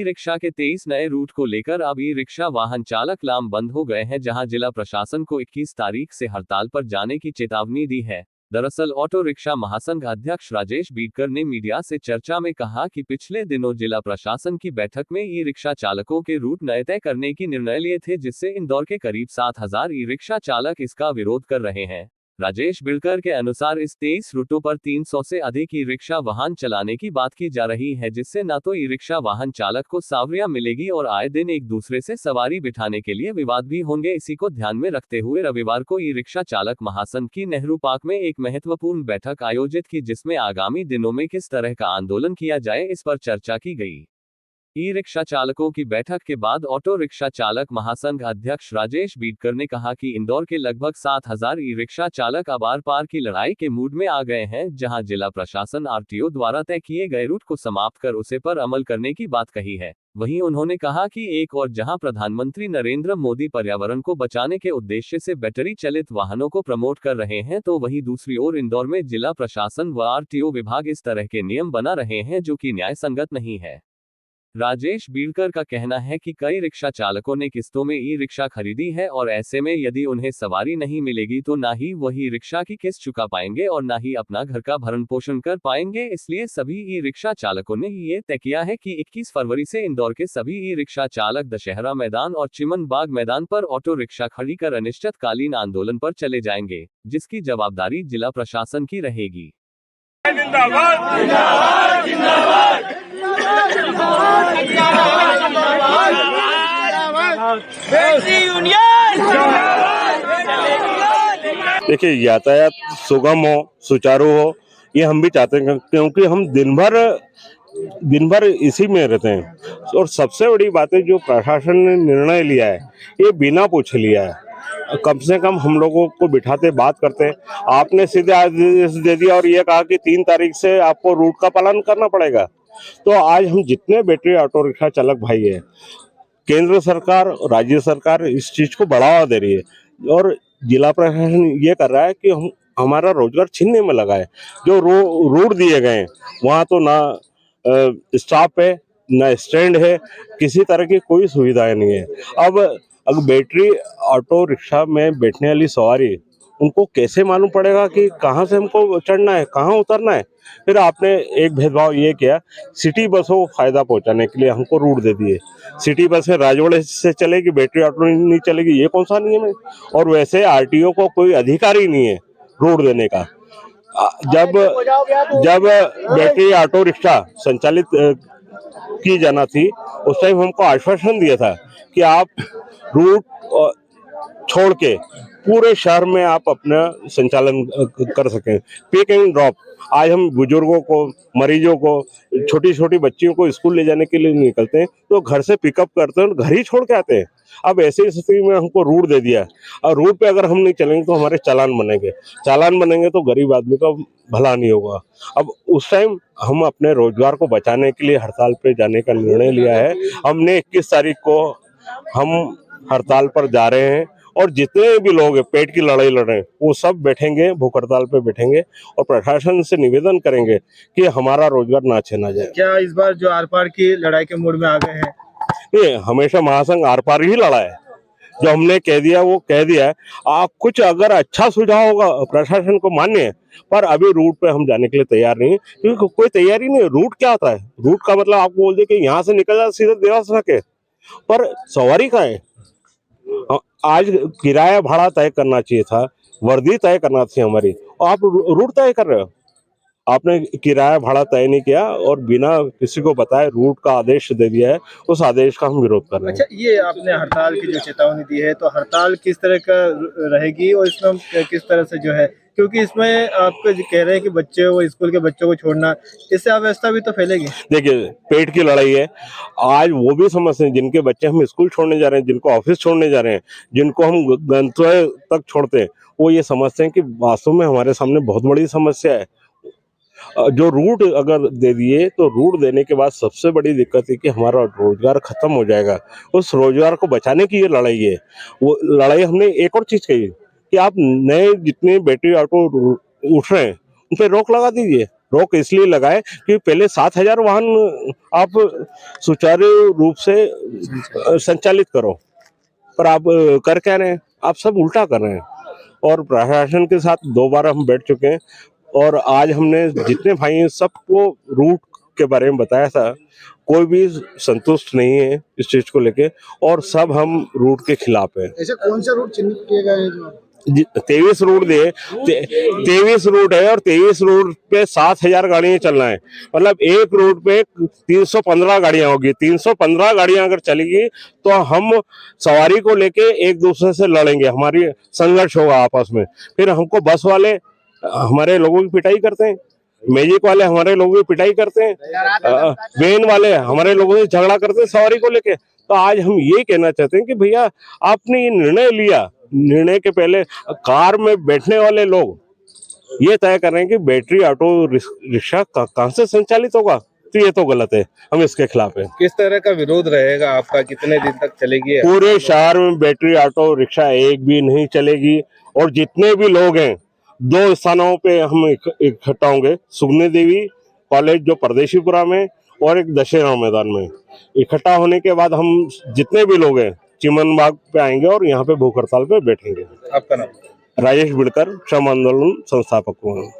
Rickshaw के 23 नए root को लेकर अब ई रिक्शा वाहन चालक लामबंद हो गए हैं, जहां जिला प्रशासन को 21 तारीख से हड़ताल पर जाने की चेतावनी दी है। दरअसल ऑटो रिक्शा महासंघ अध्यक्ष राजेश बीडकर ने मीडिया से चर्चा में कहा कि पिछले दिनों जिला प्रशासन की बैठक में ई रिक्शा चालकों के रूट नए तय करने की निर्णय लिए थे, जिससे इंदौर के करीब 7,000 ई रिक्शा चालक इसका विरोध कर रहे हैं। राजेश बिड़कर के अनुसार इस 23 रूटों पर 300 से अधिक ई रिक्शा वाहन चलाने की बात की जा रही है, जिससे न तो ई रिक्शा वाहन चालक को सावरियां मिलेगी और आए दिन एक दूसरे से सवारी बिठाने के लिए विवाद भी होंगे। इसी को ध्यान में रखते हुए रविवार को ई रिक्शा चालक महासंघ की नेहरू पार्क में एक महत्वपूर्ण बैठक आयोजित की, जिसमें आगामी दिनों में किस तरह का आंदोलन किया जाए इस पर चर्चा की गई। ई रिक्शा चालकों की बैठक के बाद ऑटो रिक्शा चालक महासंघ अध्यक्ष राजेश बीडकर ने कहा कि इंदौर के लगभग 7,000 ई रिक्शा चालक अब आर पार की लड़ाई के मूड में आ गए हैं, जहां जिला प्रशासन आरटीओ द्वारा तय किए गए रूट को समाप्त कर उसे पर अमल करने की बात कही है। वहीं उन्होंने कहा कि एक और जहां प्रधानमंत्री नरेंद्र मोदी पर्यावरण को बचाने के उद्देश्य से बैटरी चलित वाहनों को प्रमोट कर रहे हैं, तो वहीं दूसरी ओर इंदौर में जिला प्रशासन व आरटीओ विभाग इस तरह के नियम बना रहे हैं जो कि न्याय संगत नहीं है। राजेश बीडकर का कहना है कि कई रिक्शा चालकों ने किस्तों में ई रिक्शा खरीदी है और ऐसे में यदि उन्हें सवारी नहीं मिलेगी तो ना ही वही रिक्शा की किस्त चुका पाएंगे और ना ही अपना घर का भरण पोषण कर पाएंगे। इसलिए सभी ई रिक्शा चालकों ने ये तय किया है कि 21 फरवरी से इंदौर के सभी ई रिक्शा चालक दशहरा मैदान और चिमन बाग मैदान पर ऑटो रिक्शा खड़ी कर अनिश्चितकालीन आंदोलन पर चले जाएंगे, जिसकी जवाबदारी जिला प्रशासन की रहेगी। देखिए, यातायात सुगम हो, सुचारू हो, ये हम भी चाहते हैं, क्योंकि हम दिन भर इसी में रहते हैं। और सबसे बड़ी बात है, जो प्रशासन ने निर्णय लिया है ये बिना पूछे लिया है। कम से कम हम लोगों को बिठाते बात करते। आपने सीधे आदेश दे दिया और ये कहा कि 3 तारीख से आपको रूट का पालन करना पड़ेगा। तो आज हम जितने बैटरी ऑटो रिक्शा चालक भाई है, केंद्र सरकार, राज्य सरकार इस चीज को बढ़ावा दे रही है और जिला प्रशासन ये कर रहा है कि हम हमारा रोजगार छीनने में लगा है। जो रूट दिए गए हैं वहाँ तो ना स्टॉप है, ना स्टैंड है, किसी तरह की कोई सुविधाएं नहीं है। अब अगर बैटरी ऑटो रिक्शा में बैठने वाली सवारी, उनको कैसे मालूम पड़ेगा कि कहाँ से हमको चढ़ना है, कहाँ उतरना है। फिर आपने एक भेदभाव ये किया, सिटी बसों को फायदा पहुंचाने के लिए हमको रूट दे दिए। सिटी बसें राजवाड़े से चलेगी, बैटरी ऑटो नहीं चलेगी, ये कौन सा नियम है। और वैसे आरटीओ को कोई अधिकार ही नहीं है रूट देने का। जब बैटरी ऑटो रिक्शा संचालित की जाना थी, उस टाइम हमको आश्वासन दिया था कि आप रूट छोड़ के पूरे शहर में आप अपना संचालन कर सकें, पिक एंड ड्रॉप। आज हम बुजुर्गों को, मरीजों को, छोटी छोटी बच्चियों को स्कूल ले जाने के लिए निकलते हैं तो घर से पिकअप करते हैं और घर ही छोड़ के आते हैं। अब ऐसी स्थिति में हमको रूट दे दिया और रूट पे अगर हम नहीं चलेंगे तो हमारे चालान बनेंगे तो गरीब आदमी का भला नहीं होगा। अब उस टाइम हम अपने रोजगार को बचाने के लिए हड़ताल पे जाने का निर्णय लिया है। हमने 21 तारीख को हम हड़ताल पर जा रहे हैं और जितने भी लोग पेट की लड़ाई लड़ रहे हैं वो सब बैठेंगे, भूख हड़ताल पे बैठेंगे और प्रशासन से निवेदन करेंगे कि हमारा रोजगार ना छीना जाए। क्या इस बार जो आर पार की लड़ाई के मूड में आ गए हैं? ये हमेशा महासंघ आर पार ही लड़ा है। जो हमने कह दिया वो कह दिया है। आप कुछ अगर अच्छा सुझाव होगा प्रशासन को मान्य है, पर अभी रूट पे हम जाने के लिए तैयार नहीं, क्योंकि कोई तैयारी नहीं है। रूट क्या होता है? रूट का मतलब आपको बोल दे कि यहाँ से निकल जाए सीधा देवास सके, पर सवारी का है। आज किराया भाड़ा तय करना चाहिए था, वर्दी तय करना चाहिए हमारी, और आप रूट तय कर रहे हो। आपने किराया भाड़ा तय नहीं किया और बिना किसी को बताए रूट का आदेश दे दिया है। उस आदेश का हम विरोध कर रहे हैं। अच्छा, ये आपने हड़ताल की जो चेतावनी दी है, तो हड़ताल किस तरह का रहेगी और इसमें हम किस तरह से जो है, क्योंकि इसमें आपको कह रहे हैं कि बच्चे वो स्कूल के बच्चों को छोड़ना, इससे अव्यवस्था भी तो फैलेगी। देखिए, पेट की लड़ाई है। आज वो भी समझते हैं जिनके बच्चे हम स्कूल छोड़ने जा रहे हैं, जिनको ऑफिस छोड़ने जा रहे हैं, जिनको हम गंतव्य तक छोड़ते हैं, वो ये समझते हैं कि वास्तव में हमारे सामने बहुत बड़ी समस्या है। जो रूट अगर दे दिए तो रूट देने के बाद सबसे बड़ी दिक्कत है कि हमारा रोजगार खत्म हो जाएगा। उस रोजगार को बचाने की ये लड़ाई है। वो लड़ाई हमने एक और चीज कही कि आप नए जितने बैटरी ऑटो उठ रहे हैं उन पर रोक लगा दीजिए। रोक इसलिए लगाए कि पहले 7,000 वाहन आप सुचारू रूप से संचालित करो, पर आप कर क्या रहे हैं, आप सब उल्टा कर रहे हैं। और प्रशासन के साथ 2 बार हम बैठ चुके हैं और आज हमने जितने भाई हैं सबको रूट के बारे में बताया था, कोई भी संतुष्ट नहीं है इस चीज को लेके और सब हम रूट के खिलाफ है। ऐसे कौन से रूट चिन्हित किए गए हैं जो 23 रूट दिए, 23 रूट है और 23 रूट पे 7,000 गाड़ियां चलना है, मतलब एक रूट पे 315 गाड़ियां होगी। 315 गाड़ियां अगर चलेगी तो हम सवारी को लेके एक दूसरे से लड़ेंगे, हमारी संघर्ष होगा आपस में। फिर हमको बस वाले हमारे लोगों की पिटाई करते हैं, मैजिक वाले हमारे लोगों की पिटाई करते हैं, वैन वाले हमारे लोगों से झगड़ा करते हैं सवारी को लेके। तो आज हम ये कहना चाहते हैं कि भैया आपने ये निर्णय लिया, निर्णय के पहले कार में बैठने वाले लोग ये तय कर रहे हैं कि बैटरी ऑटो रिक्शा कहाँ से संचालित होगा, तो ये तो गलत है, हम इसके खिलाफ हैं। किस तरह का विरोध रहेगा आपका, कितने दिन तक चलेगी? पूरे शहर में बैटरी ऑटो रिक्शा एक भी नहीं चलेगी और जितने भी लोग हैं 2 स्थानों पे हम इकट्ठा होंगे, सुगनी देवी कॉलेज जो परदेशीपुरा में और एक दशहरा मैदान में। इकट्ठा होने के बाद हम जितने भी लोग हैं चिमन बाग पे आएंगे और यहाँ पे भूख हड़ताल पे बैठेंगे। आपका नाम? राजेश बिड़कर, श्रम आंदोलन संस्थापक हूँ।